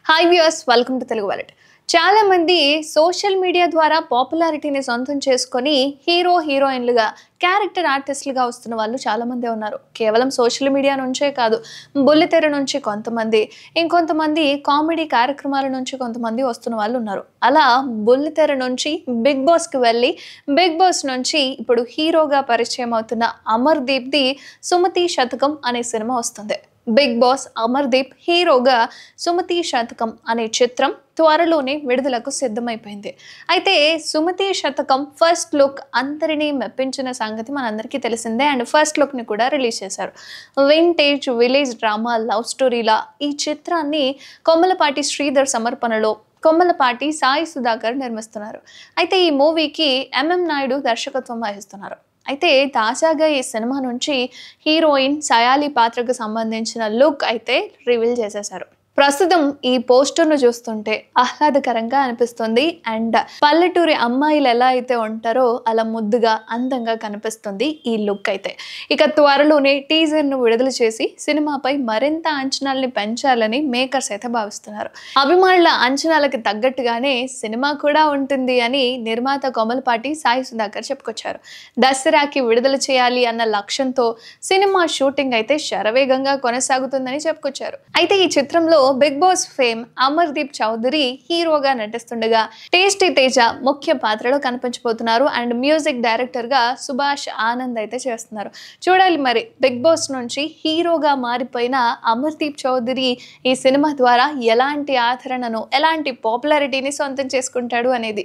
Hi viewers, welcome to Telugu wallet. చాలా మంది social media ద్వారా పాపులారిటీని సొంతం చేసుకొని హీరోయిన్లుగా క్యారెక్టర్ ఆర్టిస్టులుగా వస్తున్న వాళ్ళు చాలా మందే ఉన్నారు. కేవలం సోషల్ మీడియా నుంచే కాదు, బుల్లితెర నుంచి కొంతమంది, ఇంకొంతమంది కామెడీ కార్యక్రమాల నుంచి కొంతమంది వస్తున్న వాళ్ళు ఉన్నారు. అలా బుల్లితెర నుంచి బిగ్ బాస్కి వెళ్ళి బిగ్ బాస్ నుంచి ఇప్పుడు హీరోగా పరిచయం అవుతున్న అమర్దీప్ది సుమతి శతకం అనే సినిమా వస్తుంది. బిగ్ బాస్ అమర్దీప్ హీరోగా సుమతి శతకం అనే చిత్రం త్వరలోనే విడుదలకు సిద్ధమైపోయింది. అయితే సుమతి శతకం ఫస్ట్ లుక్ అందరినీ మెప్పించిన సంగతి మనందరికీ తెలిసిందే. అండ్ ఫస్ట్ లుక్ని కూడా రిలీజ్ చేశారు. వింటేజ్ విలేజ్ డ్రామా లవ్ స్టోరీలా ఈ చిత్రాన్ని కొమ్మలపాటి శ్రీధర్ సమర్పణలో కొమ్మలపాటి సాయి సుధాకర్ నిర్మిస్తున్నారు. అయితే ఈ మూవీకి నాయుడు దర్శకత్వం వహిస్తున్నారు. అయితే తాజాగా ఈ సినిమా నుంచి హీరోయిన్ సయాలి పాత్రకు సంబంధించిన లుక్ అయితే రివీల్ చేసేశారు. ప్రస్తుతం ఈ పోస్టర్ను చూస్తుంటే ఆహ్లాదకరంగా అనిపిస్తుంది. అండ్ పల్లెటూరి అమ్మాయిలు ఎలా అయితే ఉంటారో అలా ముద్దుగా అందంగా కనిపిస్తుంది ఈ లుక్ అయితే. ఇక త్వరలోనే టీజర్ను విడుదల చేసి సినిమాపై మరింత అంచనాల్ని పెంచాలని మేకర్స్ అయితే భావిస్తున్నారు. అభిమానుల అంచనాలకు తగ్గట్టుగానే సినిమా కూడా ఉంటుంది అని నిర్మాత కొమలపాటి సాయి సుధాకర్ చెప్పుకొచ్చారు. దసరాకి విడుదల చేయాలి అన్న లక్ష్యంతో సినిమా షూటింగ్ అయితే శరవేగంగా కొనసాగుతుందని చెప్పుకొచ్చారు. అయితే ఈ చిత్రంలో Bigg Boss fame Amardeep Chowdary హీరోగా నటిస్తుండగా టేస్టీ తేజ ముఖ్య పాత్రలో కనిపించబోతున్నారు. అండ్ మ్యూజిక్ డైరెక్టర్ గా సుభాష్ ఆనంద్ అయితే చేస్తున్నారు. చూడాలి మరి బిగ్ బాస్ నుంచి హీరోగా మారిపోయిన అమర్దీప్ చౌదరి ఈ సినిమా ద్వారా ఎలాంటి ఆదరణను, ఎలాంటి పాపులారిటీని సొంతం చేసుకుంటాడు అనేది.